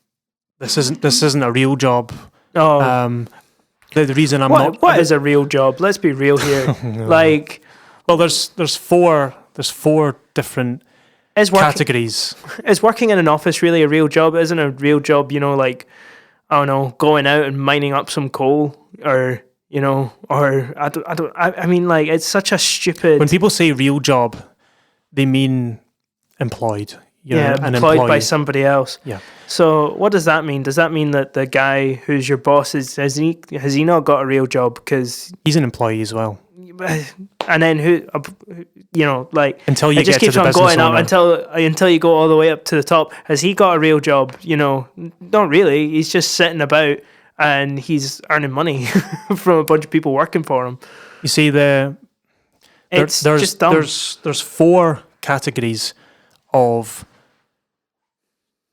this isn't a real job. Oh, the reason I'm not. What is a real job? Let's be real here. Well, there's four different categories. Is working in an office really a real job? Isn't a real job, I don't know, going out and mining up some coal, or I mean, it's such a stupid. When people say real job, they mean employed. Employed by somebody else. Yeah. So what does that mean? Does that mean that the guy who's your boss has he not got a real job because he's an employee as well? And then until you it just get keeps to the on business going owner. up until you go all the way up to the top. Has he got a real job? Not really. He's just sitting about and he's earning money from a bunch of people working for him. You see, It's just dumb. There's four categories of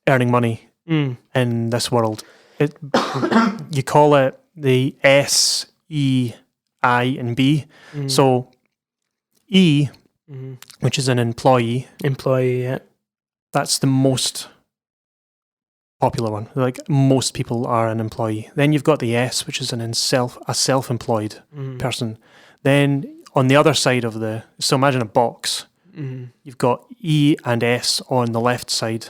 earning money in this world. You call it the S, E, I, and B. So E, which is an employee, yeah, that's the most popular one. Most people are an employee. Then you've got the S, which is a self-employed person. Then on the other side of so imagine a box. You've got E and S on the left side,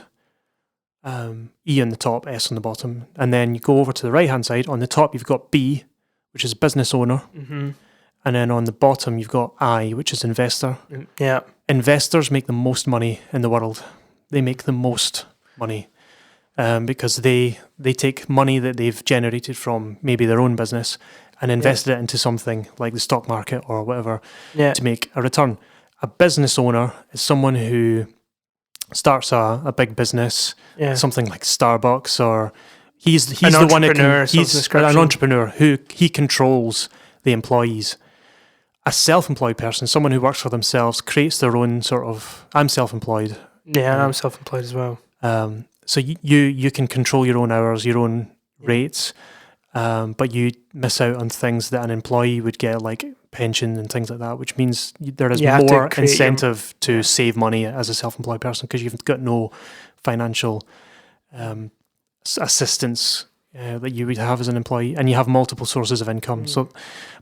E on the top, S on the bottom. And then you go over to the right-hand side. On the top, you've got B, which is business owner. And then on the bottom, you've got I, which is investor. Yeah. Investors make the most money in the world. They make the most money because they take money that they've generated from maybe their own business and invested it into something like the stock market or whatever to make a return. A business owner is someone who starts a big business, something like Starbucks, or he's the one that he's an entrepreneur who he controls the employees. A self-employed person, someone who works for themselves, creates their own sort of. I'm self-employed. Yeah, I'm self-employed as well. So you can control your own hours, your own rates, but you miss out on things that an employee would get, like pension and things like that, which means there is more incentive to save money as a self-employed person because you've got no financial assistance that you would have as an employee, and you have multiple sources of income. So,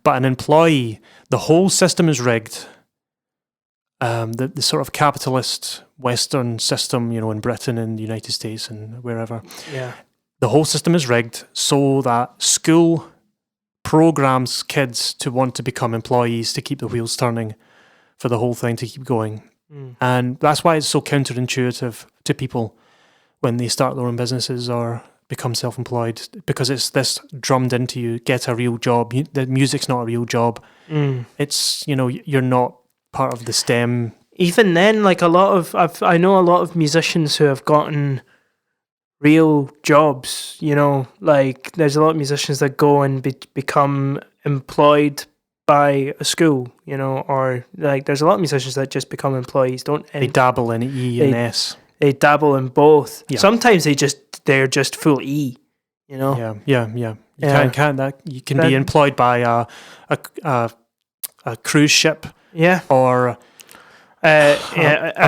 but an employee, the whole system is rigged. The sort of capitalist Western system, in Britain and the United States and wherever. Yeah. The whole system is rigged so that school programs kids to want to become employees to keep the wheels turning. for the whole thing to keep going. Mm. And that's why it's so counterintuitive to people when they start their own businesses or become self-employed, because it's this drummed into you, get a real job. The music's not a real job. Mm. It's, you're not part of the STEM. Even then, like I know a lot of musicians who have gotten real jobs, like there's a lot of musicians that go and become employed by a school, or like there's a lot of musicians that just become employees, They dabble in E and S. They dabble in both. Yeah. Sometimes they're just full E, Yeah. You can be employed by a cruise ship. Yeah. Or a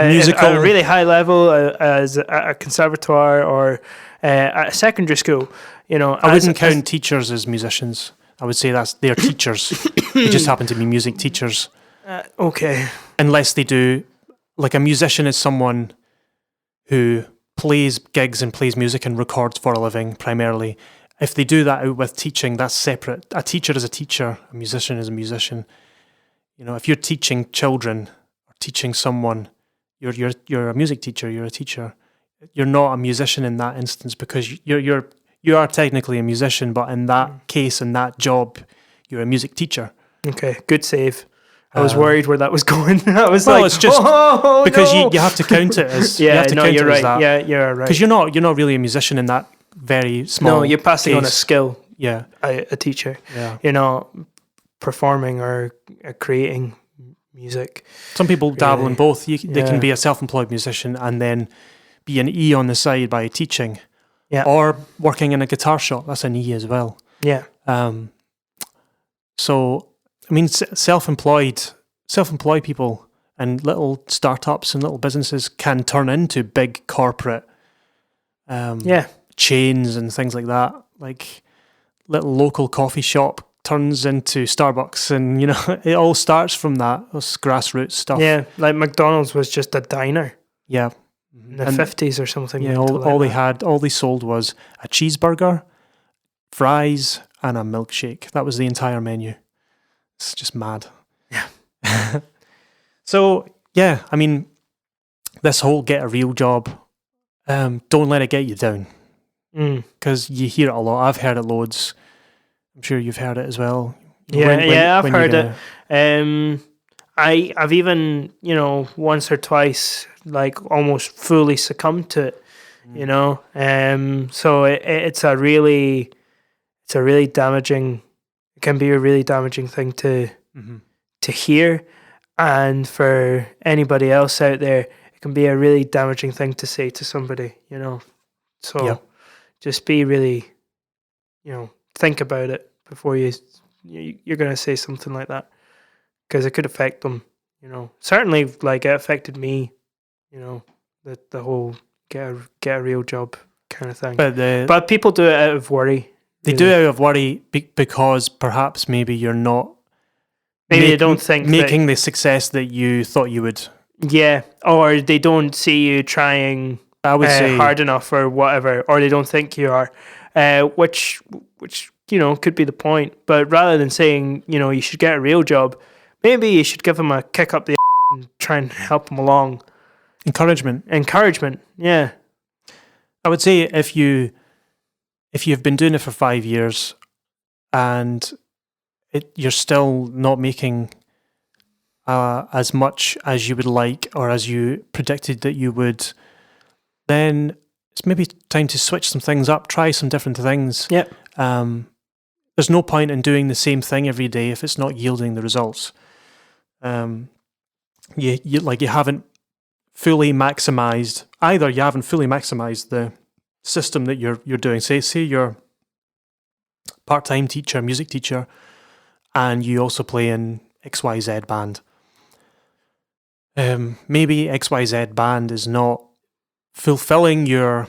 musical, at a really high level as a conservatoire or at a secondary school. I wouldn't count teachers as musicians. I would say they're teachers. They just happen to be music teachers. Okay. Unless they do, like a musician is someone who plays gigs and plays music and records for a living primarily. If they do that out with teaching, that's separate. A teacher is a teacher. A musician is a musician. If you're teaching children or teaching someone, you're a music teacher. You're a teacher. You're not a musician in that instance because you are technically a musician, but in that case, in that job, you're a music teacher. Okay, good save. I was worried where that was going. I was it's just because no. you have to count it as yeah. You have to count you're it right. as that. Yeah, you're right. Because you're not really a musician in that very small. No, you're passing on a case. skill. Yeah, A teacher. yeah. You're not performing or creating music. Some people dabble in both. They Yeah. can be a self-employed musician and then be an E on the side by teaching. Yeah. Or working in a guitar shop. That's an E as well. Yeah. So, I mean, self-employed people and little startups and little businesses can turn into big corporate chains and things like that. Like little local coffee shop turns into Starbucks, and it all starts from those grassroots stuff. Yeah, like McDonald's was just a diner. Yeah. In the 50s or something. Yeah, all they sold was a cheeseburger, fries, and a milkshake. That was the entire menu. It's just mad. Yeah. So, yeah, I mean, this whole get a real job, don't let it get you down. Because you hear it a lot. I've heard it loads. I'm sure you've heard it as well. I've heard it. I've even, once or twice, like almost fully succumbed to it, so it's a really damaging, it can be a really damaging thing to hear. And for anybody else out there, it can be a really damaging thing to say to somebody, so just be really, think about it before you're going to say something like that, because it could affect them, certainly like it affected me, the whole get a real job kind of thing. But people do it out of worry. They do it out of worry because perhaps maybe you're not they don't think making the success that you thought you would. Yeah, or they don't see you trying I would say hard enough or whatever, or they don't think you are, which could be the point. But rather than saying you should get a real job, maybe you should give them a kick up the and try and help them along. Encouragement, yeah. I would say if you've been doing it for 5 years and you're still not making as much as you would like or as you predicted that you would, then it's maybe time to switch some things up, try some different things. Yep. There's no point in doing the same thing every day if it's not yielding the results. You haven't fully maximized the system that you're doing. Say you're part-time teacher, music teacher, and you also play in XYZ band. Maybe XYZ band is not fulfilling your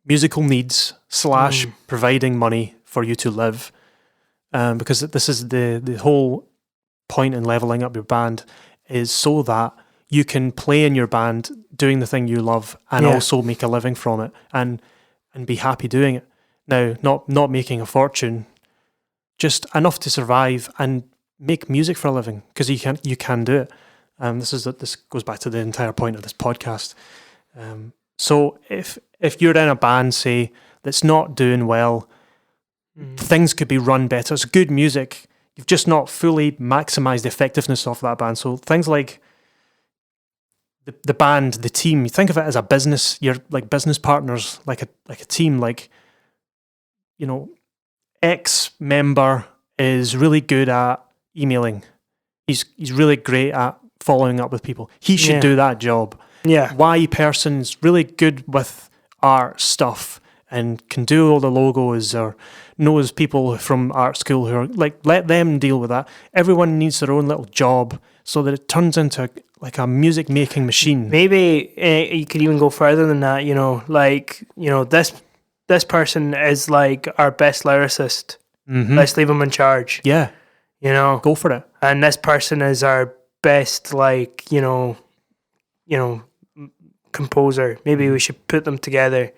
musical needs / providing money for you to live, because this is the whole point in leveling up your band is so that you can play in your band doing the thing you love and also make a living from it and be happy doing it. Now, not making a fortune, just enough to survive and make music for a living, because you can do it. This goes back to the entire point of this podcast. So if you're in a band, say, that's not doing well, things could be run better. It's good music. You've just not fully maximized the effectiveness of that band. So things like the band, the team, you think of it as a business. You're like business partners, like a team. Like, you know, X member is really good at emailing. He's really great at following up with people. He should do that job. Yeah. Y person's really good with art stuff and can do all the logos, or knows people from art school who are like, let them deal with that. Everyone needs their own little job so that it turns into like a music making machine. Maybe you could even go further than that, you know, like, you know, this person is like our best lyricist. Let's leave him in charge. Yeah. You know, go for it. And this person is our best, like, you know, composer. Maybe we should put them together,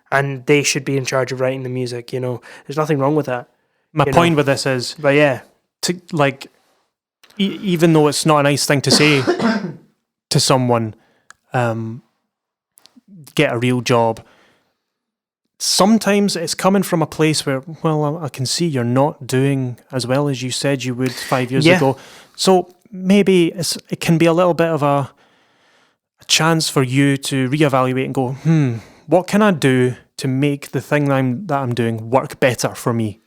and they should be in charge of writing the music. You know, there's nothing wrong with that. My point with this is, but yeah, to like, even though it's not a nice thing to say to someone, get a real job. Sometimes it's coming from a place where, well, I can see you're not doing as well as you said you would 5 years ago. So maybe it can be a little bit of a chance for you to reevaluate and go, what can I do to make the thing that I'm doing work better for me?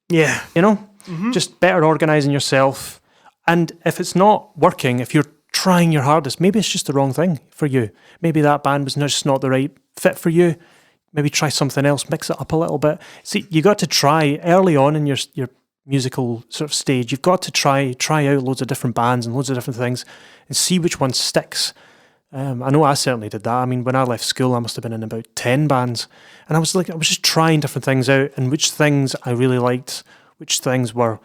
Yeah. You know, just better organising yourself. And if it's not working, if you're trying your hardest, maybe it's just the wrong thing for you. Maybe that band was just not the right fit for you. Maybe try something else, mix it up a little bit. See, you got to try early on in your musical sort of stage. You've got to try out loads of different bands and loads of different things and see which one sticks. I know I certainly did that. I mean, when I left school, I must have been in about 10 bands. And I was just trying different things out, and which things I really liked, which things were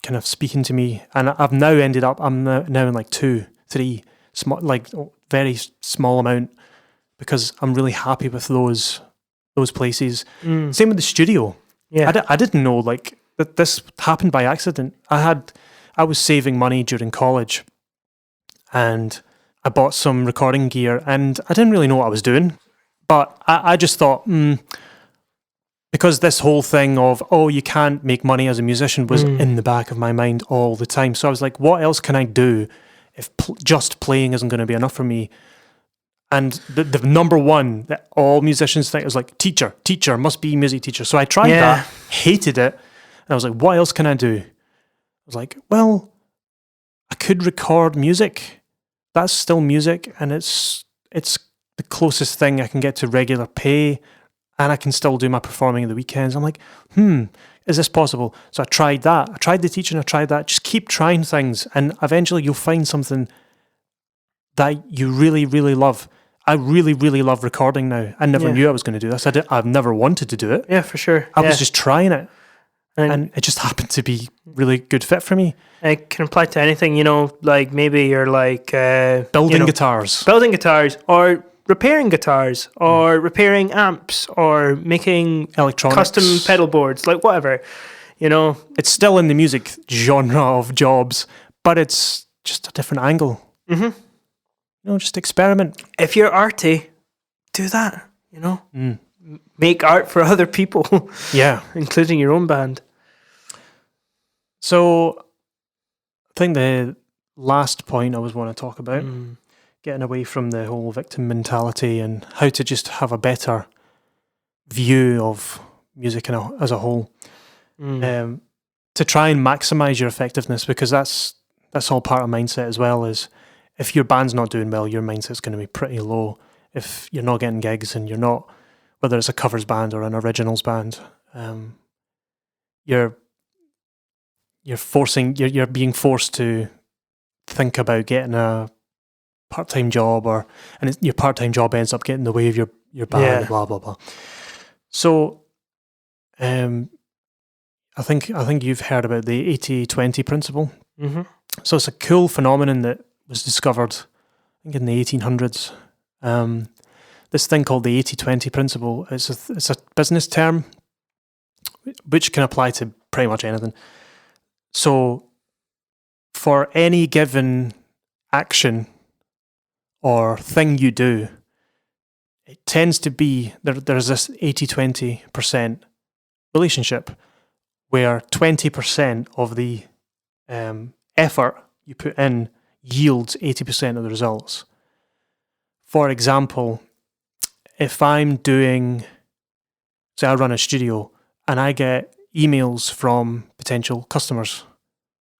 kind of speaking to me. And I've now ended up, I'm now in like 2, 3, small, like very small amount, because I'm really happy with those places. Same with the studio. Yeah. I didn't know like that this happened by accident. I was saving money during college, and I bought some recording gear, and I didn't really know what I was doing, but I just thought, because this whole thing of, you can't make money as a musician was in the back of my mind all the time. So I was like, what else can I do if just playing isn't going to be enough for me? And the number one that all musicians think is like, teacher, must be music teacher. So I tried that, hated it. And I was like, what else can I do? I was like, well, I could record music. That's still music, and it's the closest thing I can get to regular pay, and I can still do my performing in the weekends. I'm like, is this possible? So I tried that. I tried the teaching, I tried that. Just keep trying things, and eventually you'll find something that you really, really love. I really, really love recording now. I never knew I was going to do this. I've never wanted to do it. Yeah, for sure. I was just trying it. And it just happened to be really good fit for me. It can apply to anything, you know, like maybe you're like... building guitars. Building guitars, or repairing guitars, or repairing amps, or making electronics, custom pedal boards, like whatever, you know. It's still in the music genre of jobs, but it's just a different angle. You know, just experiment. If you're arty, do that, you know. Make art for other people. Yeah. Including your own band. So, I think the last point I was want to talk about, getting away from the whole victim mentality and how to just have a better view of music as a whole. To try and maximize your effectiveness, because that's all part of mindset as well. Is if your band's not doing well, your mindset's going to be pretty low. If you're not getting gigs and you're not, whether it's a covers band or an originals band, you're being forced to think about getting a part-time job, and your part-time job ends up getting in the way of your band, blah blah blah. So, I think you've heard about the 80-20 principle. So it's a cool phenomenon that was discovered, I think, in the 1800s. This thing called the 80-20 principle. It's a business term which can apply to pretty much anything. So for any given action or thing you do, it tends to be there's this 80-20% relationship where 20% of the effort you put in yields 80% of the results. For example, if I'm doing, say I run a studio and I get emails from potential customers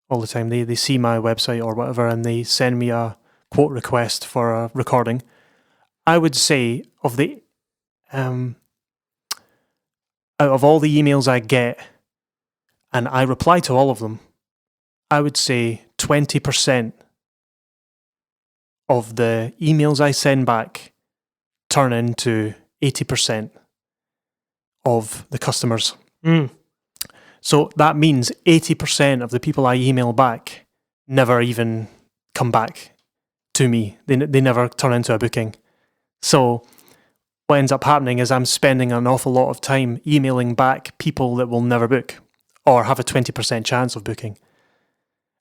all the time, they see my website or whatever and they send me a quote request for a recording, I would say of the out of all the emails I get, and I reply to all of them, I would say 20% of the emails I send back turn into 80% of the customers. So that means 80% of the people I email back never even come back to me. They never turn into a booking. So what ends up happening is I'm spending an awful lot of time emailing back people that will never book or have a 20% chance of booking.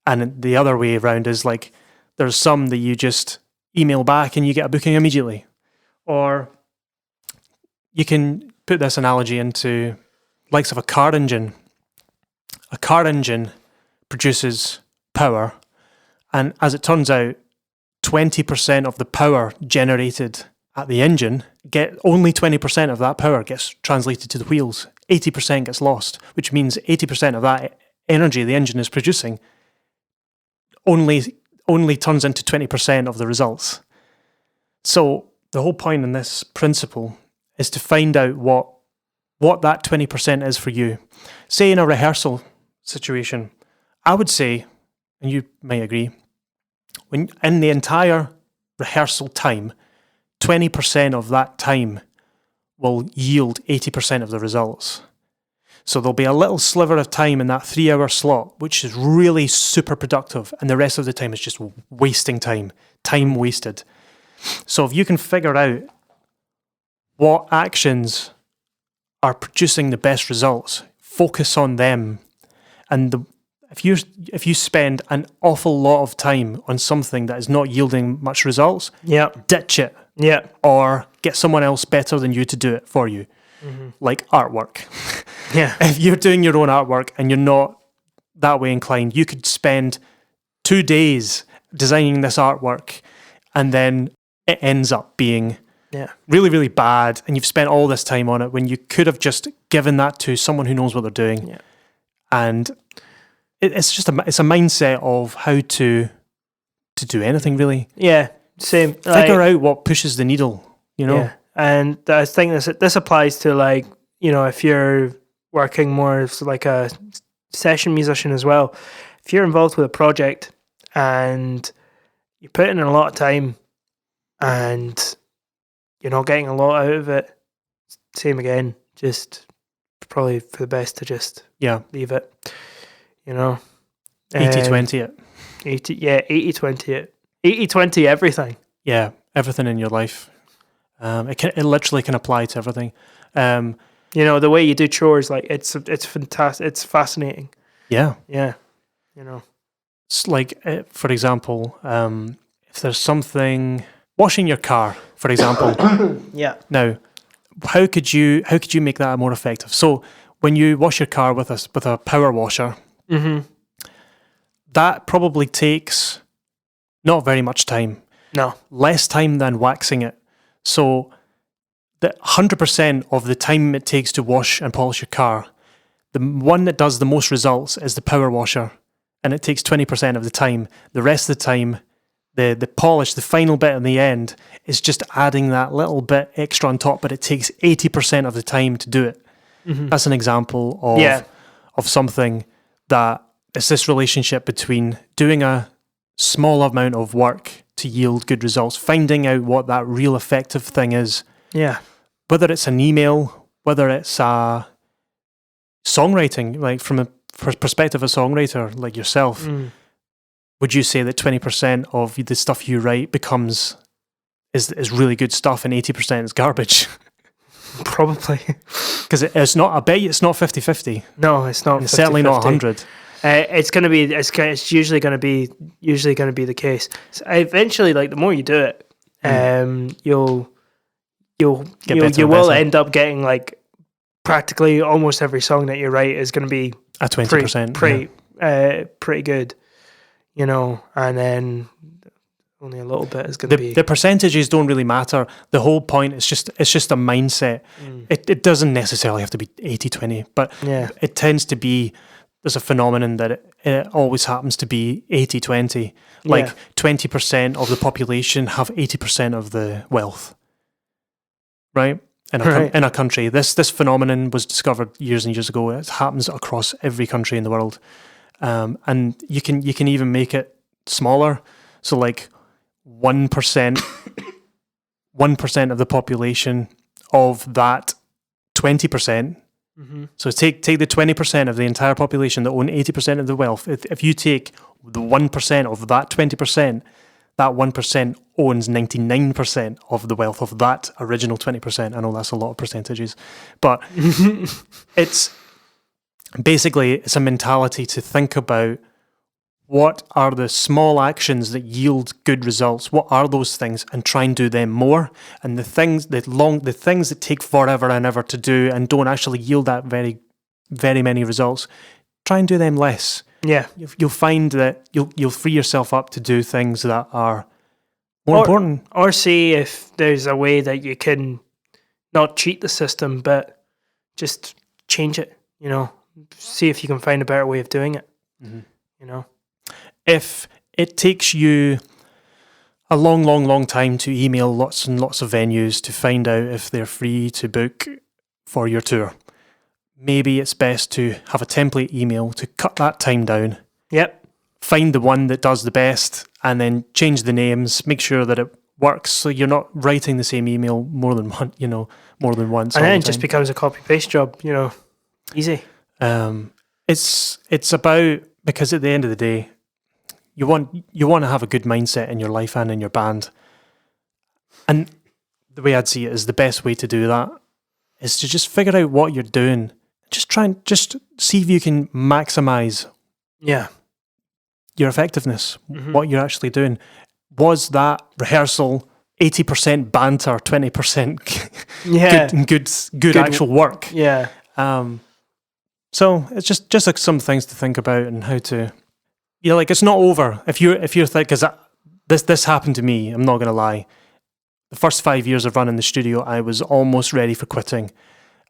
And the other way around is like there's some that you just email back and you get a booking immediately. Or you can put this analogy into likes of a car engine. A car engine produces power, and as it turns out, 20% of the power generated at the engine, only 20% of that power gets translated to the wheels. 80% gets lost, which means 80% of that energy the engine is producing only turns into 20% of the results. So the whole point in this principle is to find out what that 20% is for you. Say in a rehearsal situation, I would say, and you may agree, when in the entire rehearsal time, 20% of that time will yield 80% of the results. So there'll be a little sliver of time in that 3-hour slot, which is really super productive, and the rest of the time is just wasting time wasted. So if you can figure out what actions are producing the best results, focus on them, and if you spend an awful lot of time on something that is not yielding much results, ditch it. Yeah. Or get someone else better than you to do it for you. Like artwork. Yeah. If you're doing your own artwork and you're not that way inclined, you could spend 2 days designing this artwork and then it ends up being really, really bad, and you've spent all this time on it when you could have just given that to someone who knows what they're doing. Yeah. And it's a mindset of how to do anything, really. Yeah, same. Figure out what pushes the needle, you know? Yeah. And I think this applies to, like, you know, if you're working more as like a session musician as well. If you're involved with a project and you put in a lot of time and you're not getting a lot out of it, same again, just probably for the best to just leave it, you know. 80-20 it. 80-20 it. 80-20 everything. Yeah, everything in your life. It literally can apply to everything. You know, the way you do chores, like it's fantastic. It's fascinating. Yeah. Yeah. You know. It's like, for example, if there's something, washing your car, for example. Yeah. Now, how could you make that more effective? So when you wash your car with a power washer, that probably takes not very much time. No. Less time than waxing it. So the 100% of the time it takes to wash and polish your car, the one that does the most results is the power washer, and it takes 20% of the time. The rest of the time, the polish, the final bit in the end, is just adding that little bit extra on top, but it takes 80% of the time to do it. That's an example of something that it's this relationship between doing a small amount of work to yield good results, finding out what that real effective thing is. Yeah. Whether it's an email, whether it's a songwriting, like from a perspective of a songwriter like yourself, would you say that 20% of the stuff you write is really good stuff and 80% is garbage? Probably. Because it's not, I bet you it's not 50-50. No, it's not. It's certainly not 100. It's gonna be. It's usually gonna be the case. So eventually, like the more you do it, you will end up getting like practically almost every song that you write is going to be at 20%, pretty good, and then only a little bit is going to be. The percentages don't really matter. The whole point is just a mindset. It doesn't necessarily have to be 80-20, but it tends to be. There's a phenomenon that it always happens to be 80-20. Like 20% of the population have 80% of the wealth, right? In a country. This phenomenon was discovered years and years ago. It happens across every country in the world, and you can even make it smaller. So like 1% of the population of that 20%. So take the 20% of the entire population that own 80% of the wealth. If you take the 1% of that 20%, that 1% owns 99% of the wealth of that original 20%. I know that's a lot of percentages, but it's a mentality to think about what are the small actions that yield good results. What are those things, and try and do them more. And the things that take forever and ever to do and don't actually yield that very, very many results, try and do them less. Yeah, you'll find that you'll free yourself up to do things that are more important. Or see if there's a way that you can not cheat the system, but just change it. See if you can find a better way of doing it. If it takes you a long, long, long time to email lots and lots of venues to find out if they're free to book for your tour, maybe it's best to have a template email to cut that time down. Yep. Find the one that does the best and then change the names, make sure that it works so you're not writing the same email more than once. And then it just becomes a copy-paste job, easy. It's about, because at the end of the day, you want to have a good mindset in your life and in your band. And the way I'd see it is the best way to do that is to just figure out what you're doing. Just try and just see if you can maximize your effectiveness, what you're actually doing. Was that rehearsal 80% banter, 20% good actual work? Yeah. So it's just like some things to think about and how to, like it's not over. If you're because this happened to me, I'm not going to lie. The first 5 years of running the studio, I was almost ready for quitting.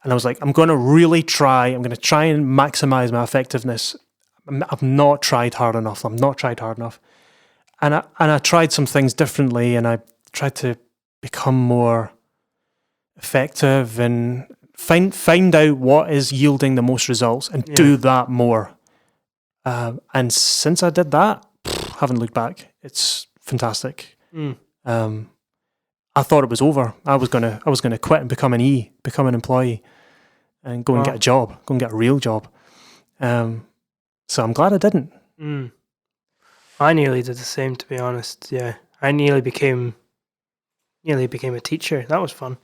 And I was like, I'm going to really try. I'm going to try and maximize my effectiveness. I've not tried hard enough. And I tried some things differently, and I tried to become more effective and find out what is yielding the most results and do that more. And since I did that, haven't looked back. It's fantastic. I thought it was over. I was gonna quit and become an employee, and go and get a job, go and get a real job. So I'm glad I didn't. I nearly did the same, to be honest. Yeah, I nearly became a teacher. That was fun.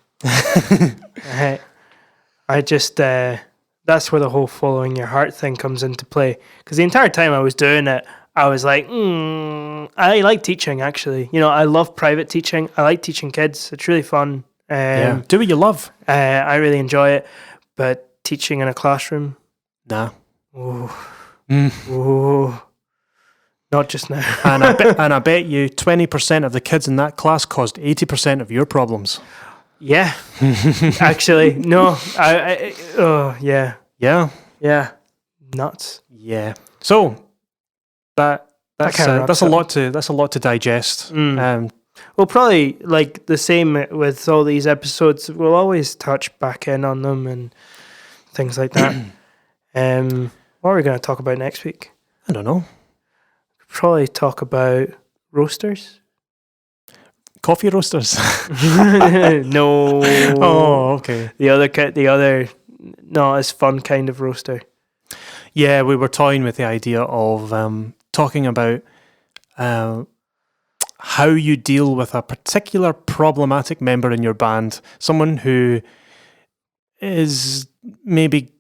I just that's where the whole following your heart thing comes into play. Because the entire time I was doing it, I was like, I like teaching, actually. I love private teaching. I like teaching kids. It's really fun. Do what you love. I really enjoy it. But teaching in a classroom? Nah. Ooh. Ooh. Not just now. and I bet you 20% of the kids in that class caused 80% of your problems. Yeah. Actually, no. Yeah. Yeah. Yeah. Nuts. Yeah. So that's a lot to digest. We'll probably, like the same with all these episodes, we'll always touch back in on them and things like that. What are we going to talk about next week? I don't know. Probably talk about roasters. Coffee roasters. No. Oh, okay. The other not as fun kind of roaster. Yeah, we were toying with the idea of talking about how you deal with a particular problematic member in your band, someone who is maybe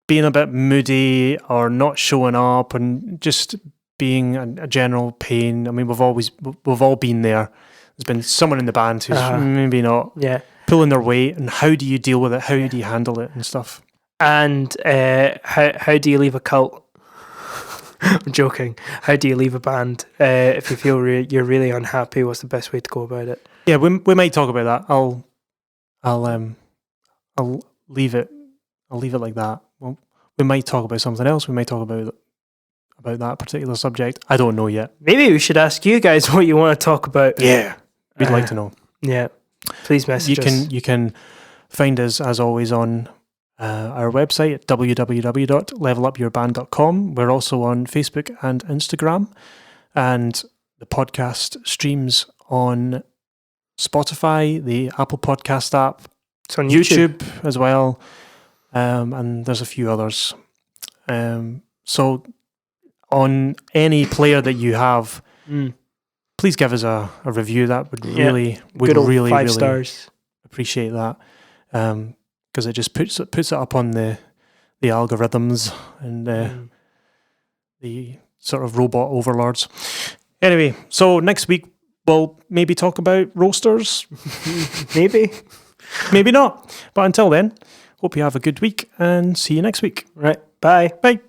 being a bit moody or not showing up and just being a general pain. I mean, we've all been there. There's been someone in the band who's maybe not pulling their weight, and how do you deal with it? How do you handle it and stuff? And how do you leave a cult? I'm joking. How do you leave a band if you feel you're really unhappy? What's the best way to go about it? Yeah, we might talk about that. I'll leave it. I'll leave it like that. Well, we might talk about something else. We might talk about that particular subject. I don't know yet. Maybe we should ask you guys what you want to talk about. Yeah, we'd like to know. Yeah, please message us. You can find us as always on our website at www.levelupyourband.com. We're also on Facebook and Instagram, and the podcast streams on Spotify, the Apple Podcast app. It's on YouTube as well, and there's a few others. So on any player that you have, please give us a review. That would really, really 5 stars. Appreciate that, because it just puts it up on the algorithms and the sort of robot overlords. Anyway, so next week we'll maybe talk about roasters. Maybe not. But until then, hope you have a good week and see you next week. Right. Bye. Bye.